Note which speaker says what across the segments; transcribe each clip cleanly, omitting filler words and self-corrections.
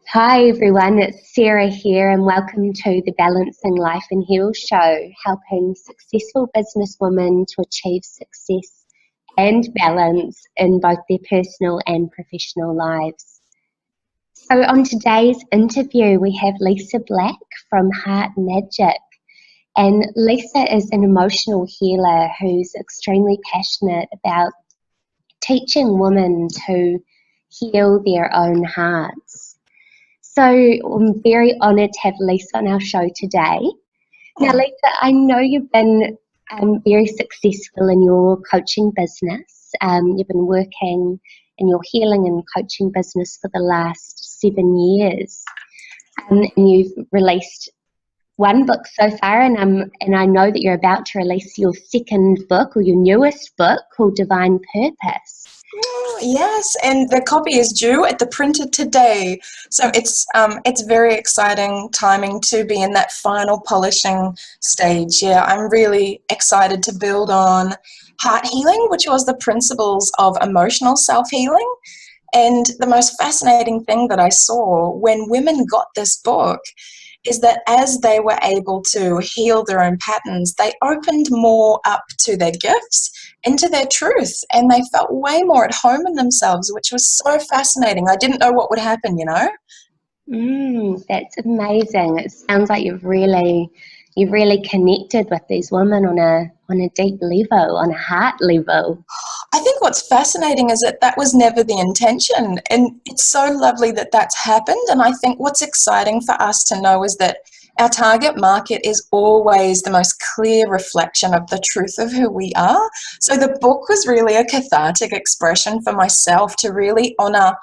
Speaker 1: Hi everyone, it's Sarah here and welcome to the Balancing Life and Heal show, helping successful businesswomen to achieve success and balance in both their personal and professional lives. So on today's interview we have Lysa Black from Heart Magic, and Lysa is an emotional healer who's extremely passionate about teaching women to heal their own hearts. So I'm very honoured to have Lysa on our show today. Now, Lysa, I know you've been very successful in your coaching business. You've been working in your healing and coaching business for the last 7 years, and you've released one book so far, and I know that you're about to release your second book or your newest book called Divine Purpose.
Speaker 2: Yes, and the copy is due at the printer today. So it's very exciting timing to be in that final polishing stage. Yeah, I'm really excited to build on heart healing, which was the principles of emotional self-healing. And the most fascinating thing that I saw when women got this book is that as they were able to heal their own patterns, they opened more up to their gifts, into their truth, and they felt way more at home in themselves, which was so fascinating. I didn't know what would happen, you know?
Speaker 1: That's amazing. It sounds like you've really connected with these women on a deep level, on a heart level.
Speaker 2: I think what's fascinating is that was never the intention, and it's so lovely that that's happened. And I think what's exciting for us to know is that our target market is always the most clear reflection of the truth of who we are. So the book was really a cathartic expression for myself to really honor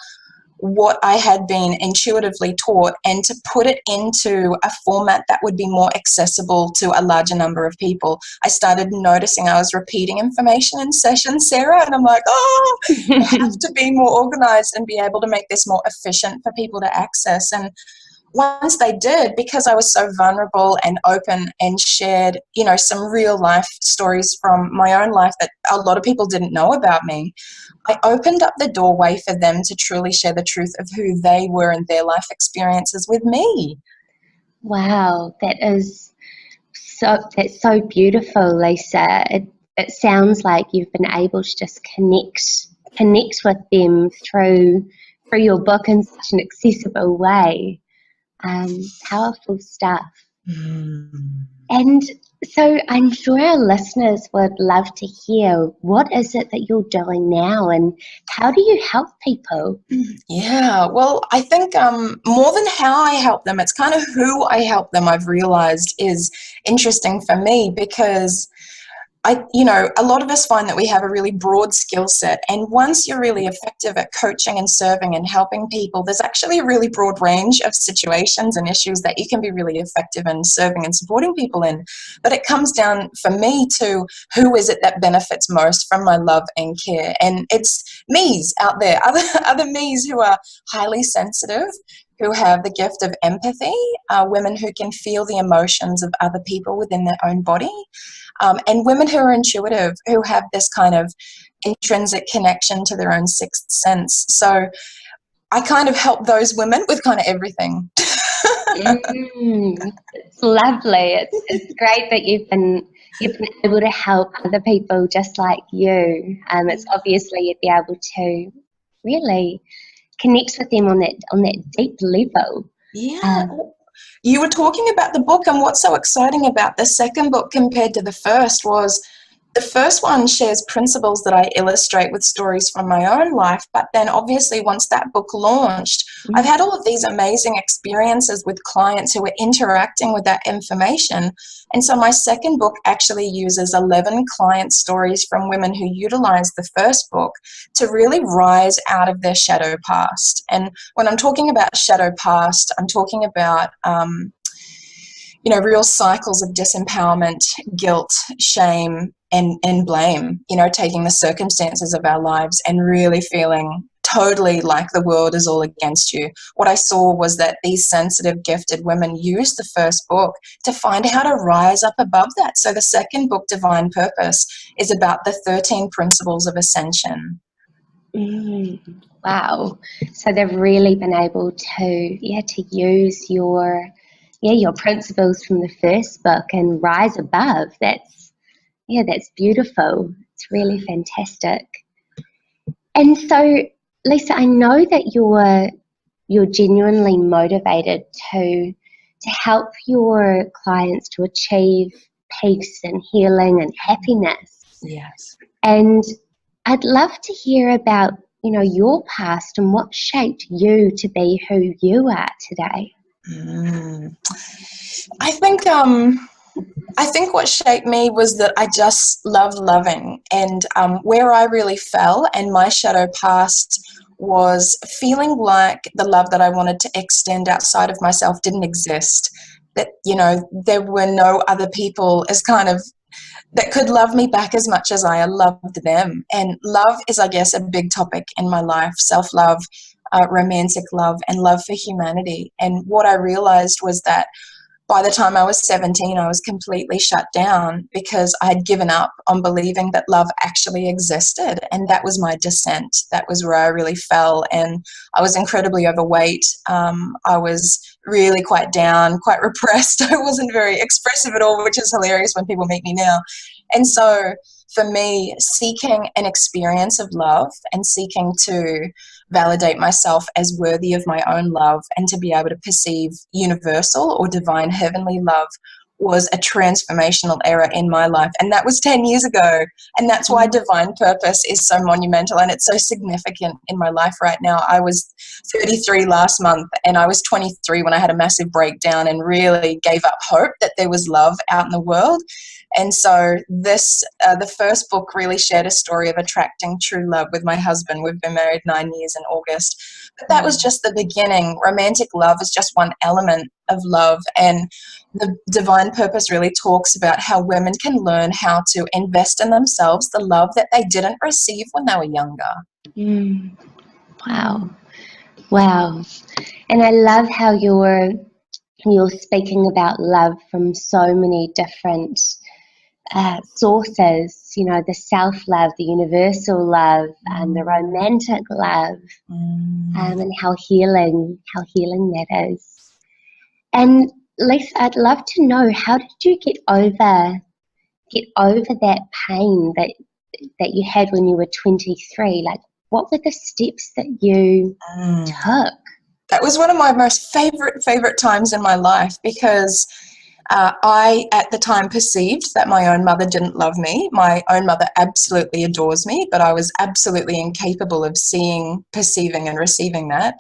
Speaker 2: what I had been intuitively taught and to put it into a format that would be more accessible to a larger number of people. I started noticing I was repeating information in sessions, Sarah, and I'm like, I have to be more organized and be able to make this more efficient for people to access. And once they did, because I was so vulnerable and open and shared, some real life stories from my own life that a lot of people didn't know about me, I opened up the doorway for them to truly share the truth of who they were and their life experiences with me.
Speaker 1: Wow, that's so beautiful, Lysa. It sounds like you've been able to just connect with them through your book in such an accessible way. Powerful stuff. And so I'm sure our listeners would love to hear, what is it that you're doing now and how do you help people?
Speaker 2: Yeah, well, I think more than how I help them, it's kind of who I help them, I've realized is interesting for me, because a lot of us find that we have a really broad skill set, and once you're really effective at coaching and serving and helping people, there's actually a really broad range of situations and issues that you can be really effective in serving and supporting people in. But it comes down for me to who is it that benefits most from my love and care, and it's me's out there, other me's who are highly sensitive, who have the gift of empathy, women who can feel the emotions of other people within their own body, and women who are intuitive, who have this kind of intrinsic connection to their own sixth sense. So I kind of help those women with kind of everything.
Speaker 1: It's lovely. It's great that you've been able to help other people just like you. It's obviously you'd be able to really connect with them on that deep level.
Speaker 2: Yeah. You were talking about the book, and what's so exciting about the second book compared to the first was the first one shares principles that I illustrate with stories from my own life, but then obviously once that book launched, I've had all of these amazing experiences with clients who were interacting with that information. And so my second book actually uses 11 client stories from women who utilized the first book to really rise out of their shadow past. And when I'm talking about shadow past, I'm talking about real cycles of disempowerment, guilt, shame, and blame, taking the circumstances of our lives and really feeling totally like the world is all against you. What I saw was that these sensitive, gifted women used the first book to find how to rise up above that. So the second book, Divine Purpose, is about the 13 principles of ascension.
Speaker 1: Wow. So they've really been able to use your principles from the first book and rise above. That's beautiful. It's really fantastic. And so, Lysa, I know that you're genuinely motivated to help your clients to achieve peace and healing and happiness.
Speaker 2: Yes.
Speaker 1: And I'd love to hear about, your past and what shaped you to be who you are today.
Speaker 2: I think what shaped me was that I just love loving, and where I really fell and my shadow past was feeling like the love that I wanted to extend outside of myself didn't exist. That, there were no other people as kind of that could love me back as much as I loved them. And love is, I guess, a big topic in my life: self-love, romantic love, and love for humanity. And what I realized was that by the time I was 17, I was completely shut down because I had given up on believing that love actually existed. And that was my descent. That was where I really fell. And I was incredibly overweight. I was really quite down, quite repressed. I wasn't very expressive at all, which is hilarious when people meet me now. And so for me, seeking an experience of love and seeking to validate myself as worthy of my own love and to be able to perceive universal or divine heavenly love was a transformational era in my life. And that was 10 years ago. And that's why divine purpose is so monumental and it's so significant in my life right now. I was 33 last month and I was 23 when I had a massive breakdown and really gave up hope that there was love out in the world. And so the first book really shared a story of attracting true love with my husband. We've been married 9 years in August. But that was just the beginning. Romantic love is just one element of love. And the divine purpose really talks about how women can learn how to invest in themselves, the love that they didn't receive when they were younger.
Speaker 1: Wow. And I love how you're speaking about love from so many different sources, the self-love, the universal love, and the romantic love, and how healing that is. And Lysa, I'd love to know, how did you get over that pain that you had when you were 23? Like, what were the steps that you took?
Speaker 2: That was one of my most favorite times in my life because I, at the time, perceived that my own mother didn't love me. My own mother absolutely adores me, but I was absolutely incapable of seeing, perceiving, and receiving that.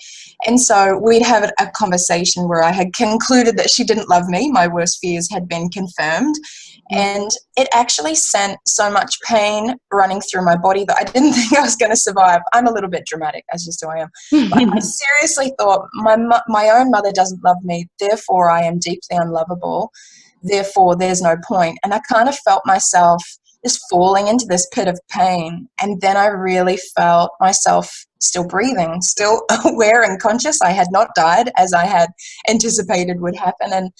Speaker 2: And so we'd have a conversation where I had concluded that she didn't love me. My worst fears had been confirmed. And it actually sent so much pain running through my body that I didn't think I was going to survive. I'm a little bit dramatic, as just who I am. But I seriously thought, my own mother doesn't love me, therefore I am deeply unlovable, therefore there's no point. And I kind of felt myself just falling into this pit of pain. And then I really felt myself still breathing, still aware and conscious. I had not died as I had anticipated would happen. And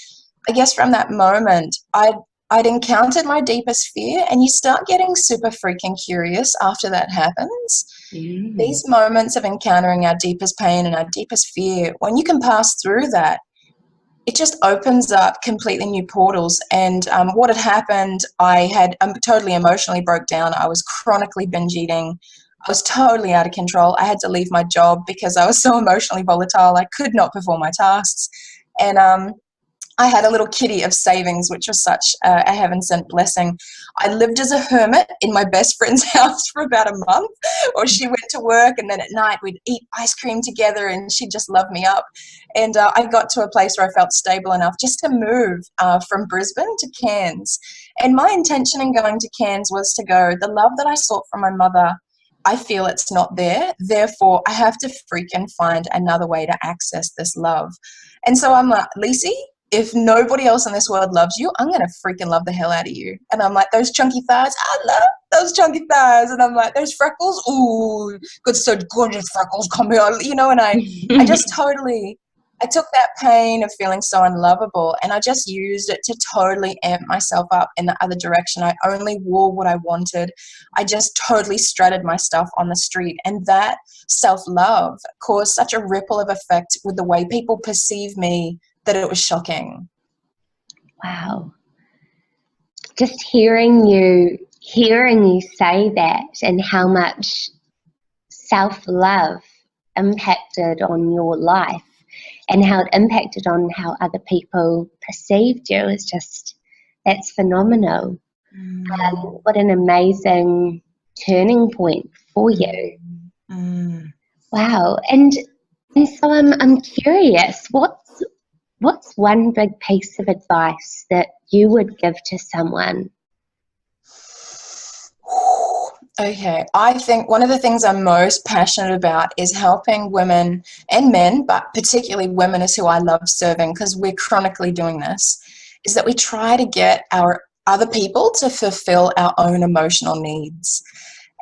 Speaker 2: I guess from that moment, I'd encountered my deepest fear, and you start getting super freaking curious after that happens. These moments of encountering our deepest pain and our deepest fear, when you can pass through that, it just opens up completely new portals. And what had happened, I had totally emotionally broke down. I was chronically binge eating. I was totally out of control. I had to leave my job because I was so emotionally volatile. I could not perform my tasks. And I had a little kitty of savings, which was such a heaven-sent blessing. I lived as a hermit in my best friend's house for about a month, or she went to work, and then at night we'd eat ice cream together, and she'd just love me up. And I got to a place where I felt stable enough just to move from Brisbane to Cairns. And my intention in going to Cairns was to go, the love that I sought from my mother, I feel it's not there. Therefore, I have to freaking find another way to access this love. And so I'm like, Lysa, if nobody else in this world loves you, I'm going to freaking love the hell out of you. And I'm like, those chunky thighs, I love those chunky thighs. And I'm like, those freckles, ooh, good, so gorgeous freckles, come here. And I just totally I took that pain of feeling so unlovable and I just used it to totally amp myself up in the other direction. I only wore what I wanted. I just totally strutted my stuff on the street. And that self-love caused such a ripple of effect with the way people perceive me that it was shocking.
Speaker 1: Wow. Just hearing you say that and how much self-love impacted on your life and how it impacted on how other people perceived you is just, that's phenomenal. What an amazing turning point for you. Wow. And so I'm curious, what's one big piece of advice that you would give to someone?
Speaker 2: Okay, I think one of the things I'm most passionate about is helping women and men, but particularly women is who I love serving because we're chronically doing this, is that we try to get our other people to fulfill our own emotional needs.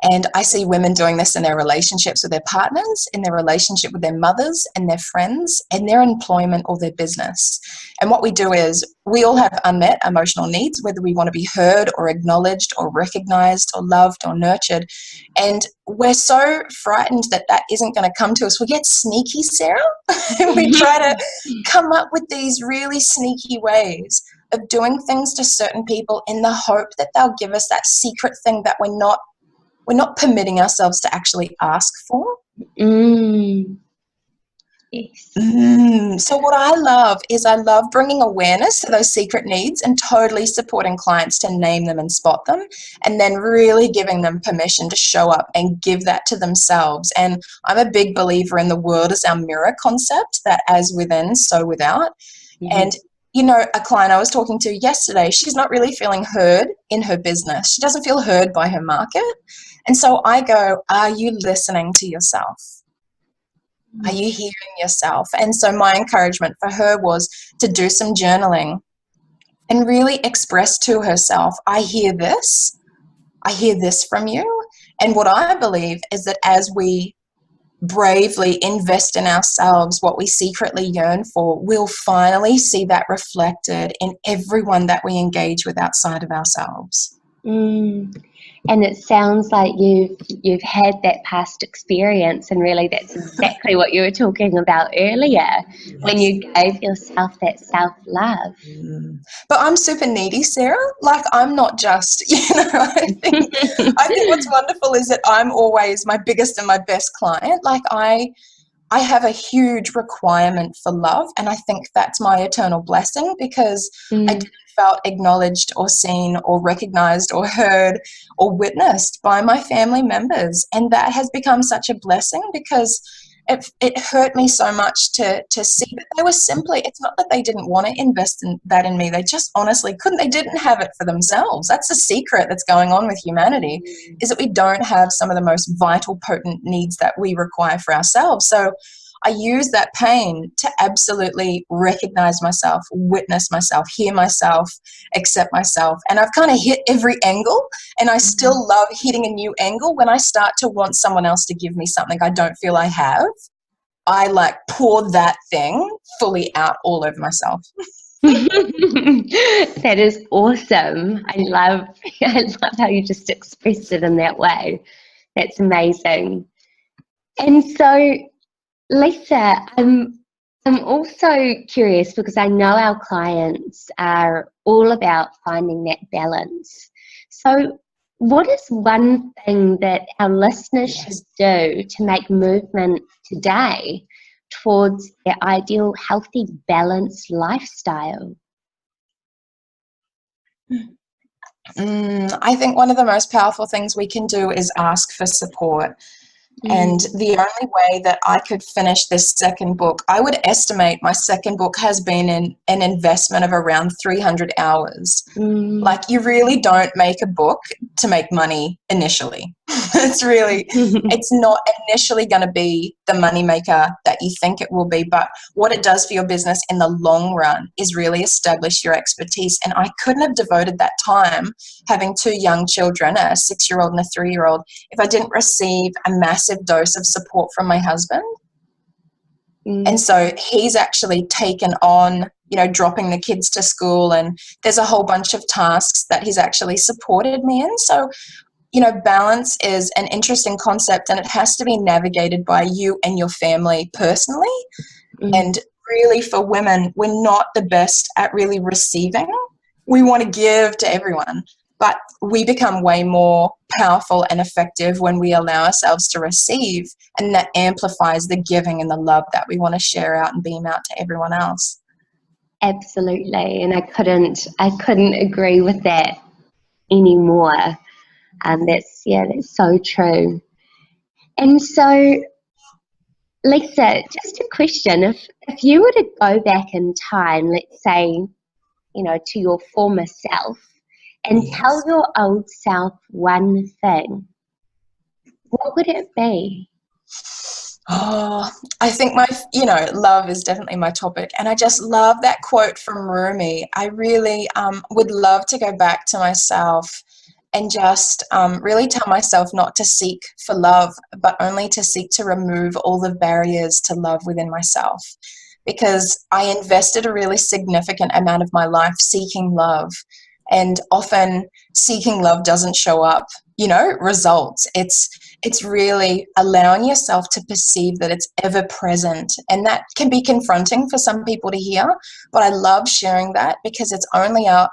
Speaker 2: And I see women doing this in their relationships with their partners, in their relationship with their mothers and their friends, and their employment or their business. And what we do is we all have unmet emotional needs, whether we want to be heard or acknowledged or recognized or loved or nurtured. And we're so frightened that that isn't going to come to us. We get sneaky, Sarah. We try to come up with these really sneaky ways of doing things to certain people in the hope that they'll give us that secret thing that we're not permitting ourselves to actually ask for.
Speaker 1: Yes.
Speaker 2: So what I love bringing awareness to those secret needs and totally supporting clients to name them and spot them, and then really giving them permission to show up and give that to themselves. And I'm a big believer in the world as our mirror concept, that as within, so without. And you know, a client I was talking to yesterday, she's not really feeling heard in her business. She doesn't feel heard by her market. And so I go, are you listening to yourself? Are you hearing yourself? And so my encouragement for her was to do some journaling and really express to herself, I hear this from you. And what I believe is that as we bravely invest in ourselves, what we secretly yearn for, we'll finally see that reflected in everyone that we engage with outside of ourselves.
Speaker 1: And it sounds like you've had that past experience, and really that's exactly what you were talking about earlier, when you gave yourself that self-love.
Speaker 2: But I'm super needy, Sarah. Like, I'm not just, I think what's wonderful is that I'm always my biggest and my best client. Like, I have a huge requirement for love, and I think that's my eternal blessing, because I didn't felt acknowledged or seen or recognized or heard or witnessed by my family members. And that has become such a blessing, because it hurt me so much to see that they were simply, it's not that they didn't want to invest in that in me, they just honestly couldn't, they didn't have it for themselves. That's the secret that's going on with humanity, is that we don't have some of the most vital, potent needs that we require for ourselves. So I use that pain to absolutely recognize myself, witness myself, hear myself, accept myself. And I've kind of hit every angle, and I still love hitting a new angle. When I start to want someone else to give me something I don't feel I have, I like pour that thing fully out all over myself.
Speaker 1: That is awesome. I love how you just expressed it in that way. That's amazing. And so, Lysa, I'm also curious, because I know our clients are all about finding that balance. So what is one thing that our listeners should do to make movement today towards their ideal, healthy, balanced lifestyle?
Speaker 2: I think one of the most powerful things we can do is ask for support. And the only way that I could finish this second book, I would estimate my second book has been an investment of around 300 hours. Like, you really don't make a book to make money initially. It's not initially going to be the money maker that you think it will be, but what it does for your business in the long run is really establish your expertise. And I couldn't have devoted that time, having two young children, a 6-year-old and a 3-year-old, if I didn't receive a massive dose of support from my husband. And so he's actually taken on, dropping the kids to school, and there's a whole bunch of tasks that he's actually supported me in. So, balance is an interesting concept, and it has to be navigated by you and your family personally. And really, for women, we're not the best at really receiving. We want to give to everyone, but we become way more powerful and effective when we allow ourselves to receive, and that amplifies the giving and the love that we want to share out and beam out to everyone else.
Speaker 1: Absolutely, and I couldn't agree with that anymore. That's so true. And so, Lysa, just a question: if you were to go back in time, let's say, to your former self, and tell your old self one thing, what would it be?
Speaker 2: Oh, I think love is definitely my topic. And I just love that quote from Rumi. I really would love to go back to myself and just really tell myself not to seek for love, but only to seek to remove all the barriers to love within myself. Because I invested a really significant amount of my life seeking love. And often seeking love doesn't show up, results. It's really allowing yourself to perceive that it's ever present. And that can be confronting for some people to hear, but I love sharing that because it's only our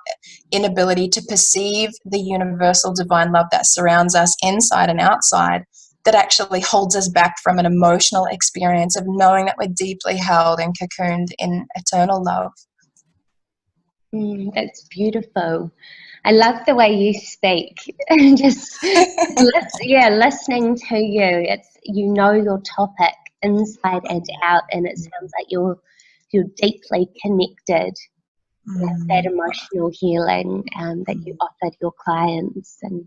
Speaker 2: inability to perceive the universal divine love that surrounds us inside and outside that actually holds us back from an emotional experience of knowing that we're deeply held and cocooned in eternal love.
Speaker 1: That's beautiful. I love the way you speak. Just listening to you, it's your topic inside and out, and it sounds like you're deeply connected with that emotional healing that you offered your clients. And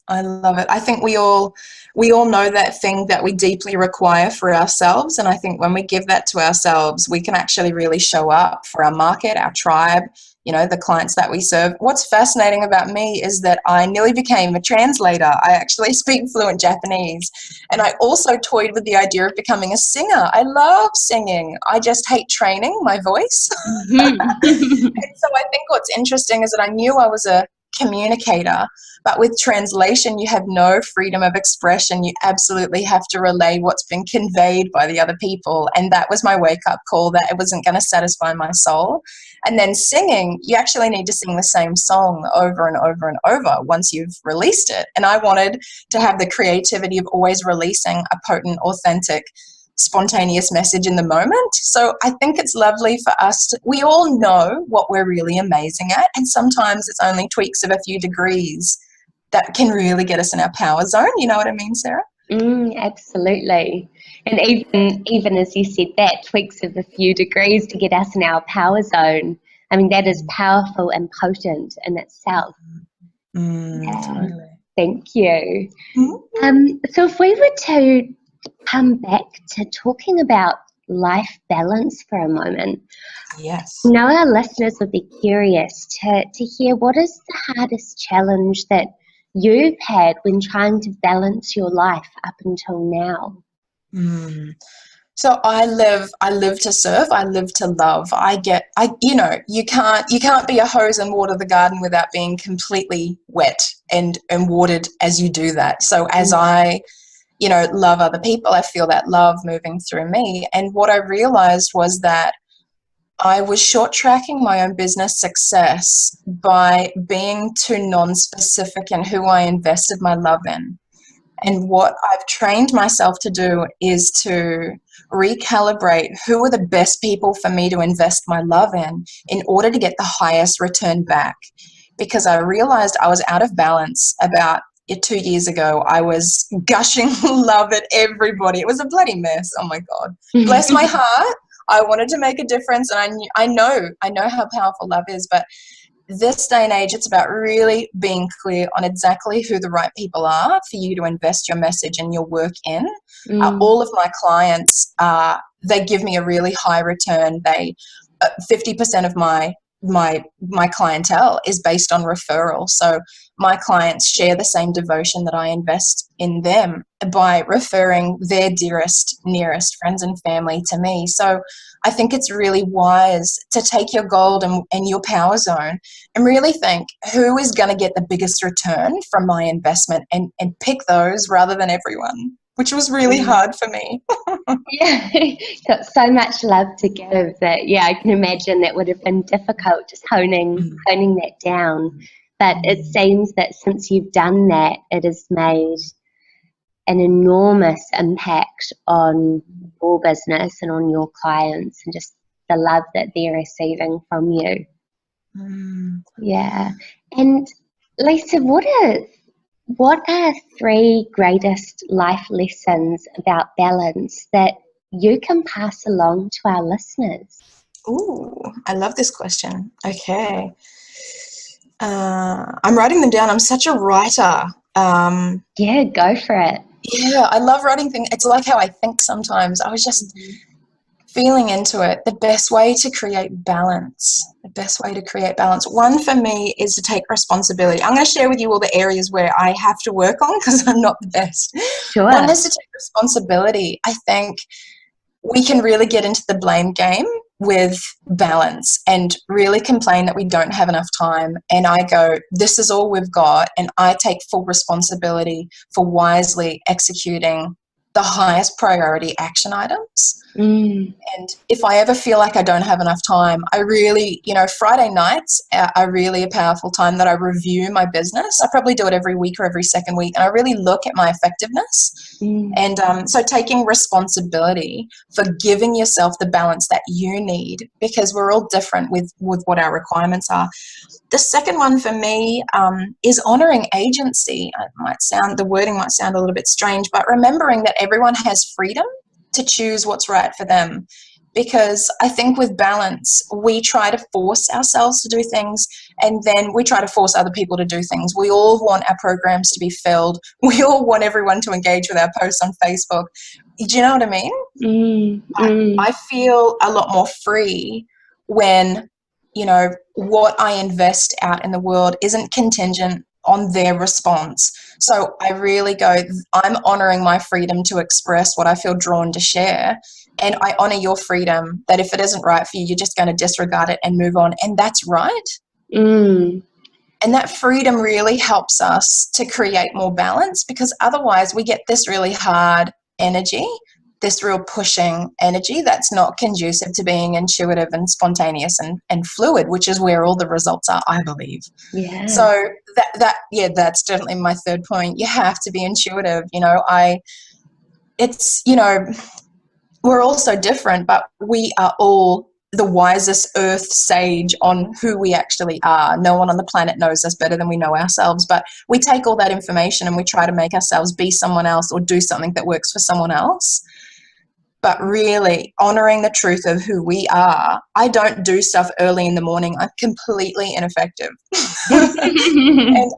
Speaker 2: I love it. I think we all know that thing that we deeply require for ourselves, and I think when we give that to ourselves, we can actually really show up for our market, our tribe, the clients that we serve. What's fascinating about me is that I nearly became a translator. I actually speak fluent Japanese, and I also toyed with the idea of becoming a singer. I love singing. I just hate training my voice. And so I think what's interesting is that I knew I was a communicator, but with translation you have no freedom of expression. You absolutely have to relay what's been conveyed by the other people, and that was my wake-up call that it wasn't going to satisfy my soul. And then singing, you actually need to sing the same song over and over and over once you've released it, and I wanted to have the creativity of always releasing a potent, authentic, spontaneous message in the moment. So I think it's lovely for us we all know what we're really amazing at, and sometimes it's only tweaks of a few degrees that can really get us in our power zone. You know what I mean, Sarah?
Speaker 1: Absolutely. And even as you said that, tweaks of a few degrees to get us in our power zone. I mean, that is powerful and potent in itself.
Speaker 2: Totally.
Speaker 1: Thank you. So if we were to come back to talking about life balance for a moment.
Speaker 2: Yes.
Speaker 1: Our listeners would be curious to hear, what is the hardest challenge that you've had when trying to balance your life up until now?
Speaker 2: So I live to serve. I live to love. You can't be a hose and water the garden without being completely wet and watered as you do that. So as I love other people, I feel that love moving through me. And what I realized was that I was short-tracking my own business success by being too non-specific in who I invested my love in. And what I've trained myself to do is to recalibrate who are the best people for me to invest my love in order to get the highest return back. Because I realized I was out of balance about 2 years ago. I was gushing love at everybody. It was a bloody mess. Oh my God. Bless my heart. I wanted to make a difference, and I know how powerful love is, but this day and age, it's about really being clear on exactly who the right people are for you to invest your message and your work in. All of my clients, they give me a really high return. 50% of my clientele is based on referral. So my clients share the same devotion that I invest in them by referring their dearest, nearest friends and family to me. So I think it's really wise to take your gold and your power zone and really think, who is going to get the biggest return from my investment, and pick those rather than everyone, which was really hard for me.
Speaker 1: Yeah, got so much love to give that, yeah, I can imagine that would have been difficult, just honing that down. But it seems that since you've done that, it has made an enormous impact on your business and on your clients, and just the love that they're receiving from you. Yeah. And Lysa, what are 3 greatest life lessons about balance that you can pass along to our listeners?
Speaker 2: Ooh, I love this question. Okay. I'm writing them down. I'm such a writer.
Speaker 1: Yeah, go for it.
Speaker 2: Yeah, I love writing things. It's like how I think sometimes. I was just feeling into it. The best way to create balance. One for me is to take responsibility. I'm going to share with you all the areas where I have to work on because I'm not the best.
Speaker 1: Sure.
Speaker 2: One is to take responsibility. I think we can really get into the blame game with balance and really complain that we don't have enough time. And I go, this is all we've got. And I take full responsibility for wisely executing the highest priority action items. And if I ever feel like I don't have enough time, I really, Friday nights are really a powerful time that I review my business. I probably do it every week or every second week, and I really look at my effectiveness. And so taking responsibility for giving yourself the balance that you need, because we're all different with what our requirements are. The second one for me is honoring agency. The wording might sound a little bit strange, but remembering that everyone has freedom to choose what's right for them. Because I think with balance, we try to force ourselves to do things, and then we try to force other people to do things. We all want our programs to be filled. We all want everyone to engage with our posts on Facebook. Do you know what I mean? I feel a lot more free when, what I invest out in the world isn't contingent on their response. So I really go, I'm honoring my freedom to express what I feel drawn to share. And I honor your freedom that if it isn't right for you, you're just going to disregard it and move on. And that's right. And that freedom really helps us to create more balance, because otherwise we get this really hard energy, this real pushing energy that's not conducive to being intuitive and spontaneous and fluid, which is where all the results are, I believe.
Speaker 1: Yeah.
Speaker 2: So that's definitely my third point. You have to be intuitive. We're all so different, but we are all the wisest earth sage on who we actually are. No one on the planet knows us better than we know ourselves, but we take all that information and we try to make ourselves be someone else or do something that works for someone else. But really honoring the truth of who we are. I don't do stuff early in the morning. I'm completely ineffective. And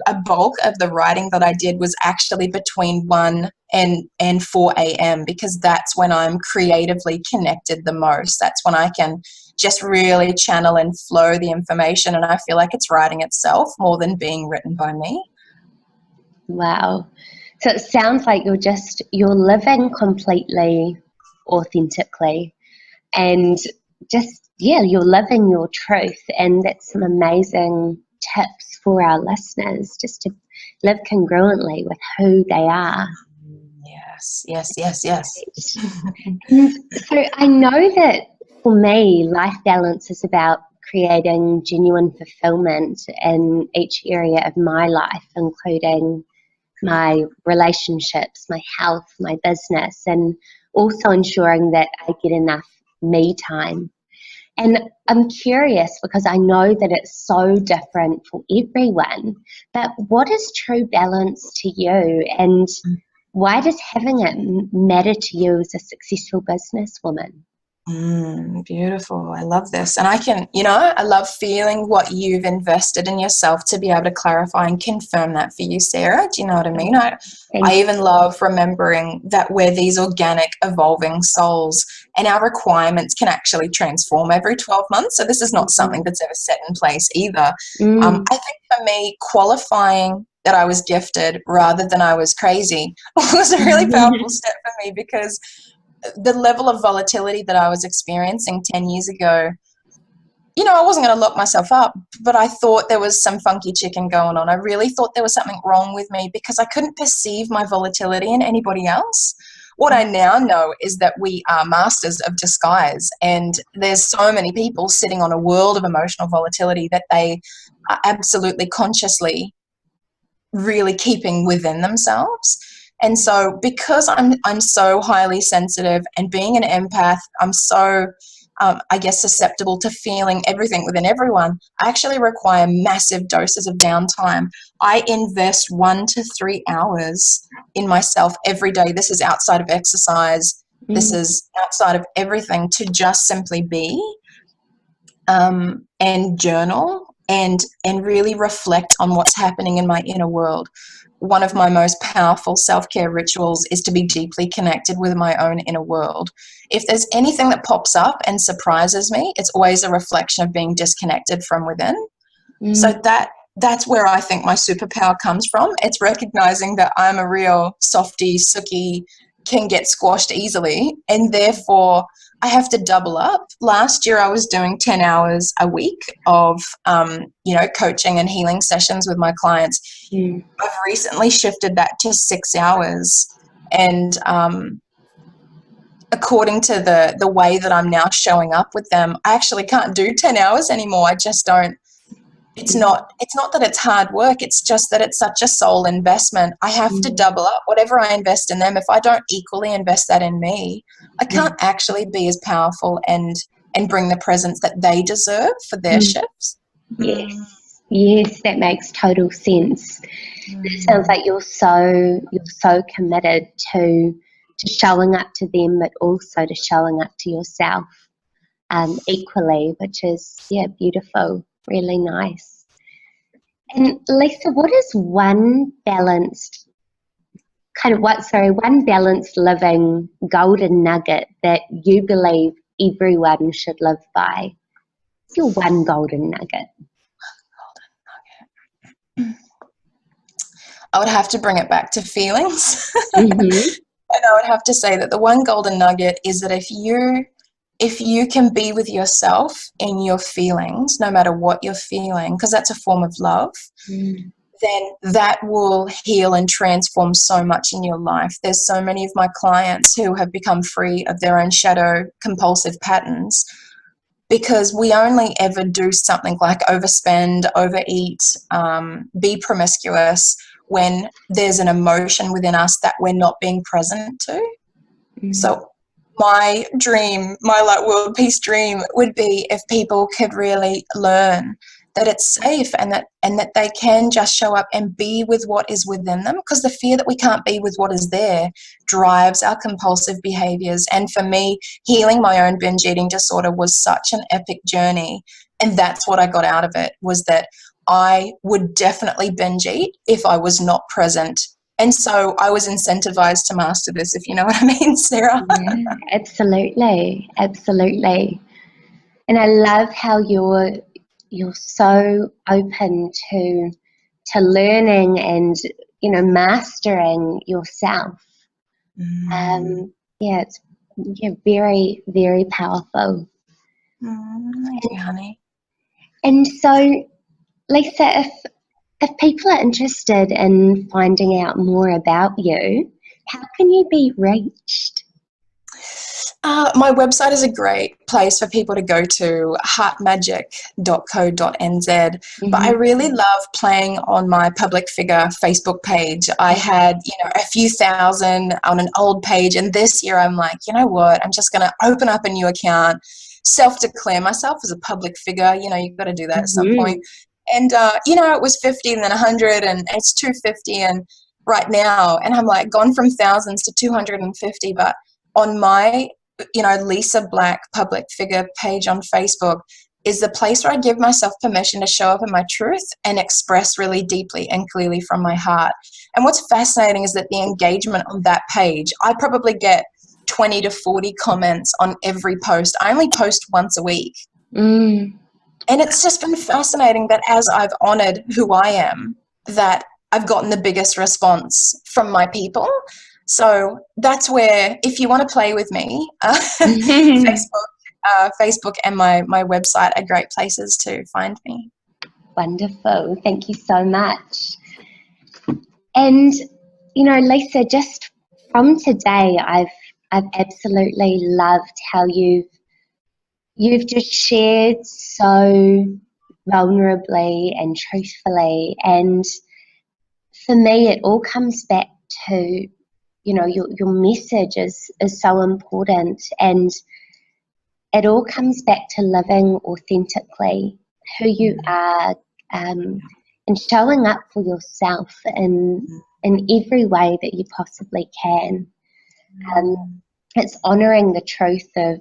Speaker 2: a bulk of the writing that I did was actually between 1 and 4 a.m. because that's when I'm creatively connected the most. That's when I can just really channel and flow the information, and I feel like it's writing itself more than being written by me.
Speaker 1: Wow. So it sounds like you're living completely authentically, and you're living your truth. And that's some amazing tips for our listeners, just to live congruently with who they are.
Speaker 2: Yes.
Speaker 1: And so I know that for me, life balance is about creating genuine fulfillment in each area of my life, including my relationships, my health, my business, and also ensuring that I get enough me time. And I'm curious, because I know that it's so different for everyone, but what is true balance to you, and why does having it matter to you as a successful businesswoman?
Speaker 2: Beautiful. I love this. And I love feeling what you've invested in yourself to be able to clarify and confirm that for you, Sarah. Do you know what I mean? I even love remembering that we're these organic, evolving souls, and our requirements can actually transform every 12 months. So this is not something that's ever set in place either. I think for me, qualifying that I was gifted rather than I was crazy was a really powerful step for me, because the level of volatility that I was experiencing 10 years ago, I wasn't going to lock myself up, but I thought there was some funky chicken going on. I really thought there was something wrong with me because I couldn't perceive my volatility in anybody else. What I now know is that we are masters of disguise, and there's so many people sitting on a world of emotional volatility that they are absolutely consciously really keeping within themselves. And so because I'm so highly sensitive, and being an empath, I'm so, susceptible to feeling everything within everyone, I actually require massive doses of downtime. I invest 1 to 3 hours in myself every day. This is outside of exercise. This is outside of everything, to just simply be and journal and really reflect on what's happening in my inner world. One of my most powerful self-care rituals is to be deeply connected with my own inner world. If there's anything that pops up and surprises me, it's always a reflection of being disconnected from within. So that's where I think my superpower comes from. It's recognizing that I'm a real softy, sooky, can get squashed easily, and therefore I have to double up. Last year I was doing 10 hours a week of, coaching and healing sessions with my clients. I've recently shifted that to 6 hours. And according to the way that I'm now showing up with them, I actually can't do 10 hours anymore. I just don't. It's not that it's hard work. It's just that it's such a soul investment. I have to double up. Whatever I invest in them, if I don't equally invest that in me, I can't actually be as powerful and bring the presence that they deserve for their shifts.
Speaker 1: Yes, that makes total sense. It sounds like you're so committed to showing up to them, but also to showing up to yourself equally, which is beautiful, really nice. And Lysa, what is one balanced living golden nugget that you believe everyone should live by? What's your one golden nugget?
Speaker 2: I would have to bring it back to feelings. And I would have to say that the one golden nugget is that if you can be with yourself in your feelings, no matter what you're feeling, because that's a form of love, then that will heal and transform so much in your life. There's so many of my clients who have become free of their own shadow compulsive patterns, because we only ever do something like overspend, overeat, be promiscuous when there's an emotion within us that we're not being present to. So my dream, my world peace dream would be if people could really learn that it's safe and that they can just show up and be with what is within them, because the fear that we can't be with what is there drives our compulsive behaviors. And for me, healing my own binge eating disorder was such an epic journey, and that's what I got out of it, was that I would definitely binge eat if I was not present. And so I was incentivized to master this, if you know what I mean, Sarah.
Speaker 1: Yeah, absolutely. And I love how you're so open to learning and mastering yourself. It's very, very powerful.
Speaker 2: Thank you, honey.
Speaker 1: And so, Lysa, if people are interested in finding out more about you, how can you be reached?
Speaker 2: My website is a great place for people to go to, heartmagic.co.nz. But I really love playing on my public figure Facebook page. I had, a few thousand on an old page, and this year I'm like, you know what? I'm just going to open up a new account, self-declare myself as a public figure. You've got to do that at some point. And, it was 50 and then 100 and it's 250 and right now. And I'm like gone from thousands to 250. But on my Lysa Black public figure page on Facebook is the place where I give myself permission to show up in my truth and express really deeply and clearly from my heart. And what's fascinating is that the engagement on that page, I probably get 20 to 40 comments on every post. I only post once a week.
Speaker 1: Mm.
Speaker 2: And it's just been fascinating that as I've honored who I am, that I've gotten the biggest response from my people. that's where, if you want to play with me, Facebook and my website are great places to find me.
Speaker 1: Wonderful. Thank you so much. And, Lysa, just from today, I've absolutely loved how you've just shared so vulnerably and truthfully. And for me, it all comes back to, your message is so important, and it all comes back to living authentically who you are, and showing up for yourself in every way that you possibly can. It's honouring the truth of,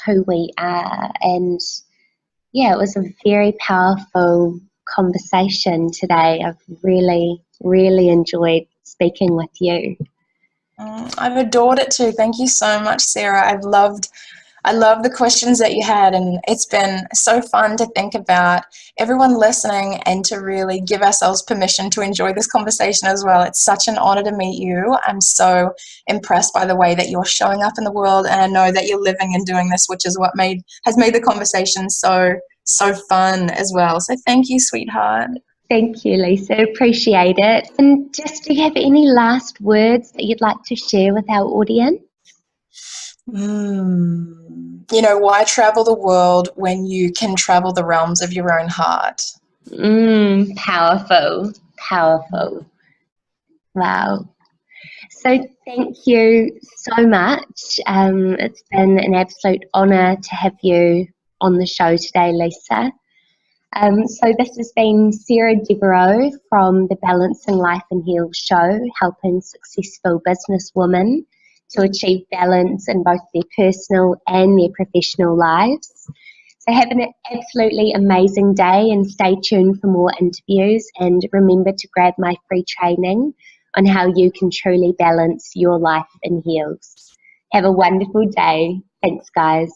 Speaker 1: who we are. And yeah, it was a very powerful conversation today. I've really, really enjoyed speaking with you.
Speaker 2: I've adored it too. Thank you so much, Sarah. I love the questions that you had, and it's been so fun to think about everyone listening and to really give ourselves permission to enjoy this conversation as well. It's such an honor to meet you. I'm so impressed by the way that you're showing up in the world, and I know that you're living and doing this, which is what has made the conversation so fun as well. So thank you, sweetheart.
Speaker 1: Thank you, Lysa. Appreciate it. And just, do you have any last words that you'd like to share with our audience?
Speaker 2: Why travel the world when you can travel the realms of your own heart?
Speaker 1: Powerful, powerful. Wow. So thank you so much. It's been an absolute honour to have you on the show today, Lysa. So this has been Sarah Devereaux from the Balancing Life and Heal show, helping successful businesswomen to achieve balance in both their personal and their professional lives. So have an absolutely amazing day, and stay tuned for more interviews, and remember to grab my free training on how you can truly balance your life in heels. Have a wonderful day. Thanks, guys.